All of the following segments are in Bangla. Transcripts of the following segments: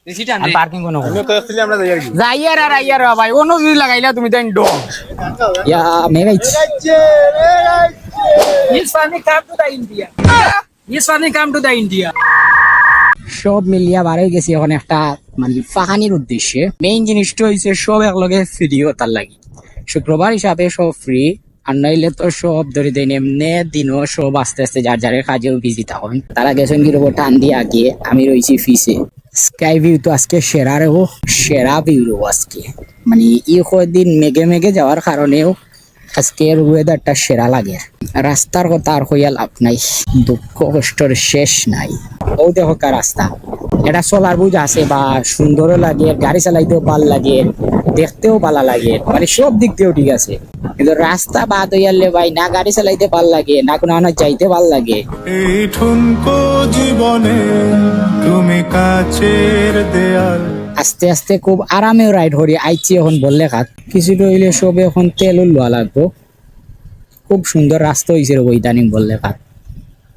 পার্কিং কোনো যাইয়ার আর আইয়ার ভাই অন্য যদি লাগাইলা তুমি তো ডো ইয়া মেগাইছ This family come to the India. This family come to the India. সব মিলিয়া বার হয়ে গেছি এখন একটা মানে ফাহানির উদ্দেশ্যে মেইন জিনিসটা হইছে সব একলগে ভিডিও তার লাগি শুক্রবার হিসাবে সব ফ্রি আর নইলে তো সব ধরে দেন এমনি দিনও সব আস্তে আস্তে যার যারের কাজেও বিজি থাকুন তারা গেছেন কি রোবো টান দিয়ে আগে আমি রয়েছি ফিসে স্কাই ভিউ তো আজকে সেরা রেবো সেরা ভিউ রেবো আজকে মানে ই কয়দিন মেঘে মেঘে যাওয়ার কারণেও আজকের ওয়েদারটা সেরা লাগে রাস্তার কথা আর হইয়া লাভ নাই দুঃখ কষ্টর শেষ নাই ও দেখো কার রাস্তা এটা চলার বুঝ আছে বা সুন্দরও লাগে গাড়ি চালাইতেও ভাল লাগে দেখতেও ভালো লাগে মানে সব দিক দিয়েও ঠিক আছে কিন্তু রাস্তা বাদ হইয়ালে ভাই না গাড়ি চালাইতে ভাল লাগে না কোনো আনা যাইতে ভাল লাগে এই ঠুনকো জীবনে তুমি কাছের দেয়াল আস্তে আস্তে খুব আরামেও রাইড করি আইছি এখন বললে খাত কিছুটা হইলে সব এখন তেল লোয়া লাগবো খুব সুন্দর রাস্তা হয়েছে রে ইদানিং বললে খাত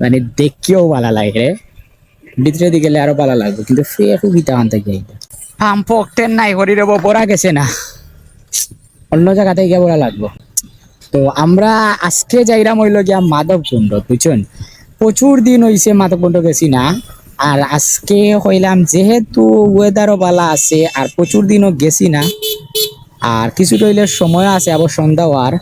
মানে দেখিও ভালো লাগে ভিতরে দিকে গেলে আরো ভালো লাগবে কিন্তু ফ্রি খুব ইতা আনতে গিয়ে পাম্প অক্টেন নাই করি রেবো পড়া গেছে না অন্য জায়গাতে গিয়ে বলা লাগবো তো আমরা আজকে যাইরাম হইল গিয়া মাধবকুণ্ড বুঝছেন প্রচুর দিন হইছে মাধবকুণ্ড গেছি না আর আজকে হইলাম যেহেতু ওয়েদারও ভালো আছে আর প্রচুর দিনও গেছি না আর কিছুটা হইলে সময় আছে আবার সন্ধ্যা হওয়ার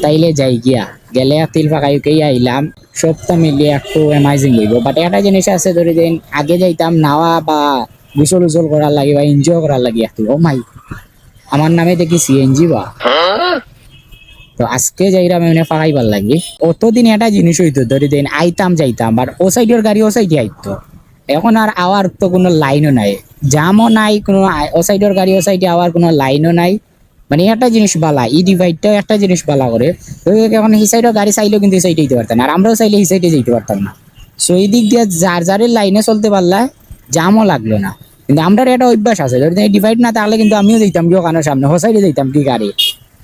তাইলে যাই গিয়া গেলে তিল ফাঁকাইকেই আইলাম সবটা মিলিয়ে একটু অ্যামাইজিং হইব বাট একটা জিনিস আছে ধরে দিন আগে যাইতাম নাওয়া বা গুসল উজল করার লাগে বা এনজয় করার লাগে একটু ও মাই আমার নামে দেখি সিএনজি বা তো আজকে যাইরাম এমনি ফাঁকাইবার লাগে অতদিন একটা জিনিস হইতো ধরে দিন আইতাম যাইতাম বাট ও সাইডের গাড়ি ও সাইডে আইতো এখন আর আওয়ার তো কোনো লাইনও নাই জামও নাই কোনো ও সাইডের গাড়ি ও সাইডে আওয়ার কোনো লাইনও নাই মানে একটা জিনিস বালা ই ডিভাইডটাও একটা জিনিস বালা করে তো এখন এই সাইডের গাড়ি চাইলেও কিন্তু এই সাইডে যেতে পারতাম না আর আমরাও চাইলে এই সাইডে যেতে পারতাম না সো এই দিক দিয়ে যার যারের লাইনে চলতে পারলে জামও লাগলো না কিন্তু আমরা একটা অভ্যাস আছে যদি এই ডিভাইড না থাকলে কিন্তু আমিও যেতাম কি ওখানের সামনে ও সাইডে যেতাম কি গাড়ি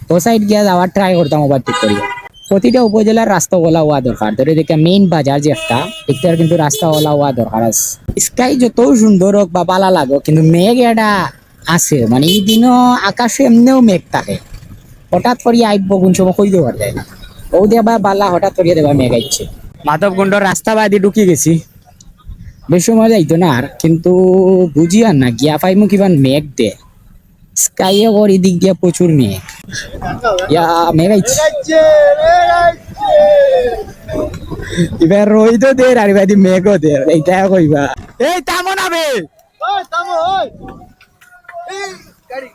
ও সাইড গিয়ে যাওয়ার ট্রাই করতাম ওভারটেক করিয়া প্রতিটা উপজেলার রাস্তা ওলা হওয়া দরকার ধরে দেখে মেইন বাজার যে একটা এটার কিন্তু রাস্তা ওলা হওয়া দরকার আছে স্কাই যত সুন্দর হোক বা পালা লাগো কিন্তু মেঘ এটা আছে মানে এই দিনও আকাশে এমনিও মেঘ থাকে হঠাৎ করিয়া আইব কোন সময় কই দেওয়ার যায় না ও দেবা বালা হঠাৎ করিয়া দেবা মেঘ আইছে মাধবকুণ্ডর রাস্তা বাদি ঢুকি গেছি বেশ সময় যাইতো না আর কিন্তু বুঝি আর না গিয়া পাইমু কিবা মেঘ দে স্কাইয়ে ওর এদিক দিয়ে প্রচুর মেঘ ইয়া মেঘ আইছে এবার রোহিত দে আর এবার মেঘও দে এইটা কইবা এই তামো না বে ওই তামো ওই এই গাড়ি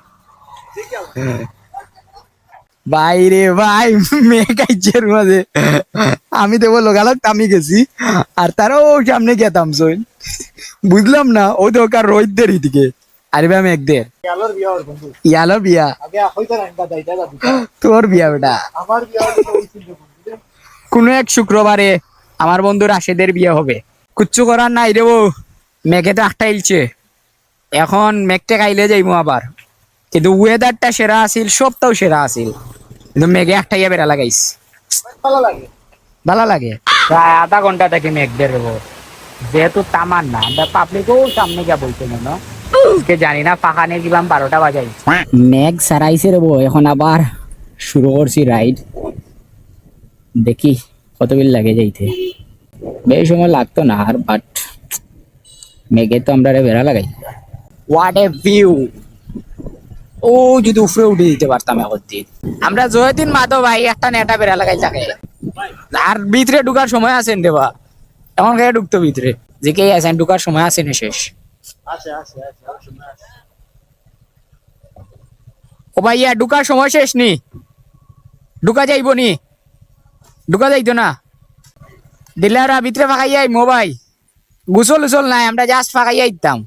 বাইরে ভাই মেঘ আইছে মাঝে আমি দেবো লোকালক আমি গেছি আর তারাও সামনে গেতাম সই বুঝলাম না ও দোকার রোহিতদের দিকে আরে ভাই মেঘদের ইয়ালোর বিয়া তোর বিয়া বেটা কোন এক শুক্রবারে আমার বন্ধু রাশেদের বিয়ে হবে কুচ্ছু করার নাই রে ও মেঘে তো একটা ইলছে এখন মেঘটা খাইলে যাইবো আবার কিন্তু ওয়েদারটা সেরা আছিল সবটাও সেরা আছিল কিন্তু মেঘে একটা ইয়া বেড়া লাগাইস ভালো লাগে প্রায় আধা ঘন্টা থেকে মেঘ বেরোবো যেহেতু তামান না আমরা পাবলিকও সামনে গিয়া বলছে না জানি না ফাঁকা নিয়ে দিলাম 12টা বাজাই মেঘ সারাইছে রে এখন আবার শুরু করছি রাইড দেখি কত বিল লাগে যাইতে বেশ সময় লাগতো না আর বাট মেঘে তো আমরা বেড়া লাগাই হোয়াট এ ভিউ ও যদি উপরে উঠে দিতে পারতাম এখন দিন আমরা জয়দিন মাধব ভাই একটা নেটা বেড়া লাগাই থাকে আর ভিতরে ঢুকার সময় আছেন দেবা এমন খেয়ে ঢুকতো ভিতরে যে কে আছেন ঢুকার সময় আছে না শেষ ও ভাইয়া ঢুকার সময় শেষ নি ঢুকা যাইব নি ঢুকা যাইতো না দিলে ওরা ভিতরে ফাঁকাইয়াই মোবাইল গুসল উসল নাই আমরা জাস্ট ফাঁকাইয়া আইতাম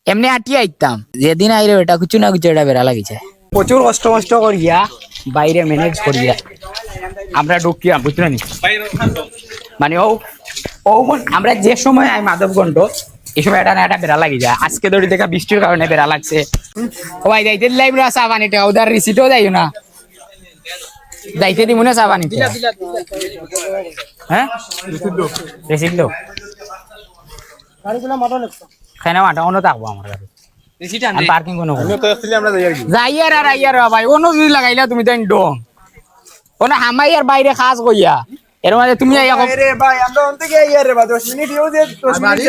এমনি আটিয়া আইতাম যেদিন আইরে এটা কিছু না কিছু এটা বেড়া লাগিছে প্রচুর কষ্ট মষ্ট করিয়া বাইরে ম্যানেজ করিয়া আমরা ঢুকিয়া বুঝলো নি মানে ও ও আমরা যে সময় আই মাধবকুণ্ড এই সময় এটা না এটা বেড়া লাগি যায় আজকে ধরে দেখা বৃষ্টির কারণে বেড়া লাগছে ও ভাই যাইতে লাইভ রা সাবানিটা ওদার রিসিটও যাইও না যাইতে দিব না সাবানিটা হ্যাঁ রিসিট দাও গাড়িগুলো মডেল খাইনা মাঠা অন্য থাকবো আমার কাছে বেশি টান আর পার্কিং কোনো আমি তো আসলে আমরা যাই আর কি যাই আর আইয়ার ভাই অন্য যদি লাগাইলা তুমি তাই ডং ওনা হামাইয়ার বাইরে খাস কইয়া এর মাঝে তুমি আইয়া রে ভাই আমরা অন থেকে ইয়ার রে বা 10 মিনিট ইউ দে 10 মিনিট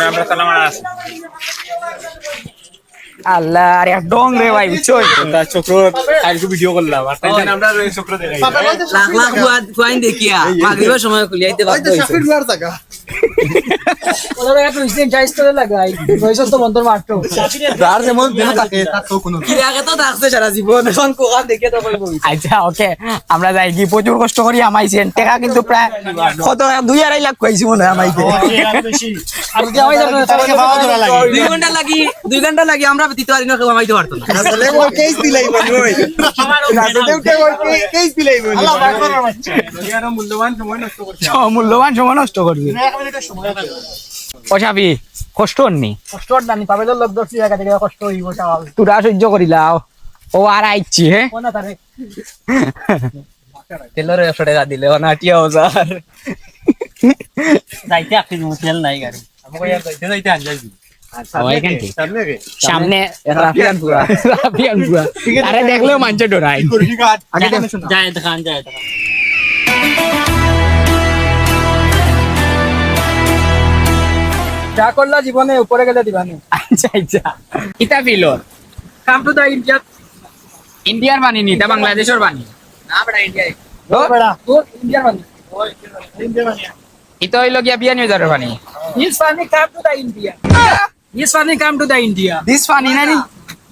আমরা সালাম আলাইকুম আল্লাহ আরে ডং রে ভাই বুঝছো তা চক্র আজকে ভিডিও করলাম আর তাই জন্য আমরা ওই চক্র দেখাই লাখ লাখ কুয়াইন দেখিয়া মাগরিবের সময় খুলিয়াইতে বাধ্য হইছে শাফির মার জায়গা ওদের একটা ইনস্ট্যান্ট চাইজ করে লাগাই নয়শো তো বন্ধর মারতো যার যেমন যেন থাকে তার তো কোনো কি আগে তো থাকছে সারা জীবন এখন কোকান দেখে তো কইব আচ্ছা ওকে আমরা যাই কি প্রচুর কষ্ট করি আমাইছেন টাকা কিন্তু প্রায় কত 2.5 লাখ কইছি মনে হয় আমাইতে আর কি আমাদের দুই ঘন্টা লাগি আমরা দিতে পারি না কামাইতে পারতো না আসলে ওই কেস দিলাই বল ওই আসলে ওই কেস দিলাই বল আল্লাহ বার করার বাচ্চা ইয়ার মূল্যবান সময় নষ্ট করছে মূল্যবান সময় নষ্ট করবি এক মিনিটের সময় আছে পয়সাবি কষ্ট নি কষ্ট জানি পাবে লোক দর্শি জায়গা থেকে কষ্ট হইব চাওয়াল তোরা সহ্য করিলাও ও আর আইছি হে কোনা তারে তেলের 100 টাকা দিলে না 8000 যাইতে আপনি তেল নাই গাড়ি আমাকে ইয়ার যাইতে আনজাইবি ওইখান থেকে সামনে কে সামনে রাফিয়ান পুরা রাফিয়ান পুরা আরে দেখলেও মানছে ডরাই করবি কাট আগে দেখো যায় দেখান যায় যা করলা জীবনে উপরে গেলে দিবানি আচ্ছা আচ্ছা কিতা ফিল কাম টু দা ইন্ডিয়া ইন্ডিয়ার বানি নি তা বাংলাদেশের বানি না বড় ইন্ডিয়া বড়া তো ইন্ডিয়ার বানি ইতো হইল গিয়া বিয়া নিয়ে যাবে বানি This funny come to the India. This funny come to the India. This funny না নি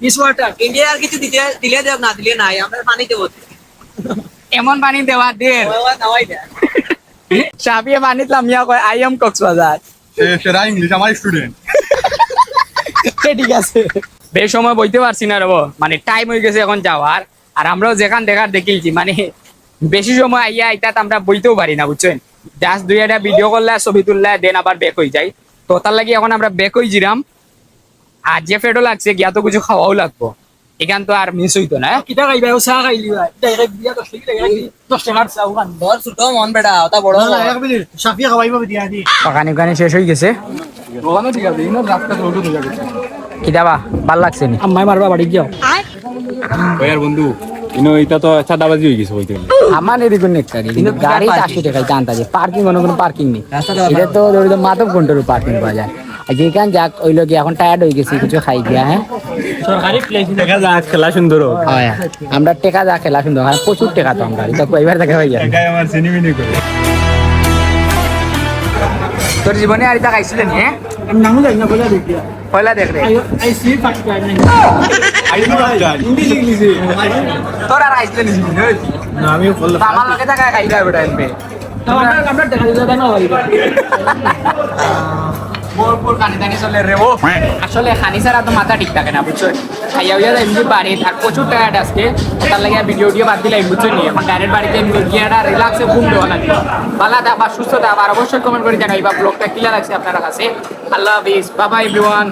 This water. ইন্ডিয়া আর কিছু দিতে দিলে দেব না দিলে নাই আমরা পানি দেব এমন পানি দেওয়া দের নাওয়াই দে সাবিয়ে পানি লামিয়া কয় আই এম কক্সবাজার সেরা ইংলিশ আমার স্টুডেন্ট ঠিক আছে বেশ সময় বইতে পারছি না রব মানে টাইম হয়ে গেছে এখন যাওয়ার আর আমরাও যেখান দেখার দেখেছি মানে বেশি সময় আইয়া আইতাত আমরা বইতেও পারি না বুঝছেন জাস্ট 2-1টা ভিডিও করলে ছবি তুললে দেন আবার ব্যাক হয়ে যায় তো তার লাগি এখন আমরা ব্যাক হয়ে জিরাম আর যে ফেডও লাগছে গিয়া তো কিছু খাওয়াও লাগবো এখান তো আর মিস হইতো না Kita kay bayo sa kay liwa. Direct dia to sige direct. To start sa ugan. বড় ছোট মন বেটা ওটা বড় এক মিনিট শাফিয়া খাওয়াইবা দিয়া দি পাকানি উকানি শেষ হয়ে গেছে ওখানে ঠিক আছে ইনো রাস্তা রোড হয়ে গেছে কিদাবা ভাল লাগছে নি Ammay marba badi gyo. ওয়ার বন্ধু ইনো এটা তো চাঁদাবাজি হয়ে গেছে হইতে আমার এদিকে নেকারি কিন্তু গাড়ি 400 টাকায় জানতা যে পার্কিং কোনো পার্কিং নেই এটা তো ধরে তো মাধব কন্ট্রোল পার্কিং পাওয়া যায় আর যেখান যাক ওই লোক এখন টায়ার্ড হয়ে গেছি কিছু খাই গিয়া হ্যাঁ Sorkari place. দেখা যাক খেলা সুন্দর হয় আমরা টেকা যা খেলা সুন্দর হয় প্রচুর টেকা তো আমরা তো কইবার দেখা হয়ে যায় গায় আমার সিনেমিনি করে তোর জীবনে আর এটা খাইছিলেন হ্যাঁ Nangulo na bola dikya. পয়লা দেখ রে I see first time. আইনো রাজা ইংলিশ ইংলিশে তোর আর আইছিলেন জীবনে না আমি বললাম আমার লগে থাকা খাই যায় বেটা MP Kamar dekha jada na hoiba. ভরপুর খানি দানি চলে রে ও আসলে খানি ছাড়া তো মাথা ঠিক থাকে না বুঝছো খাইয়া হইয়া যায় এমনি বাড়ি আর প্রচুর টায়ার্ড আজকে তার লাগে ভিডিও বাদ দিলাই বুঝছো নি এখন ডাইরেক্ট বাড়িতে গিয়ে একটা রিল্যাক্সে ঘুম দেওয়া লাগবে ভালো থাকবা সুস্থ থাকবা আর অবশ্যই কমেন্ট করে জানাইবা ব্লগটা ক্লিয়ার লাগছে আপনার কাছে আল্লাহ হাফিজ বাই বাই এভরিওয়ান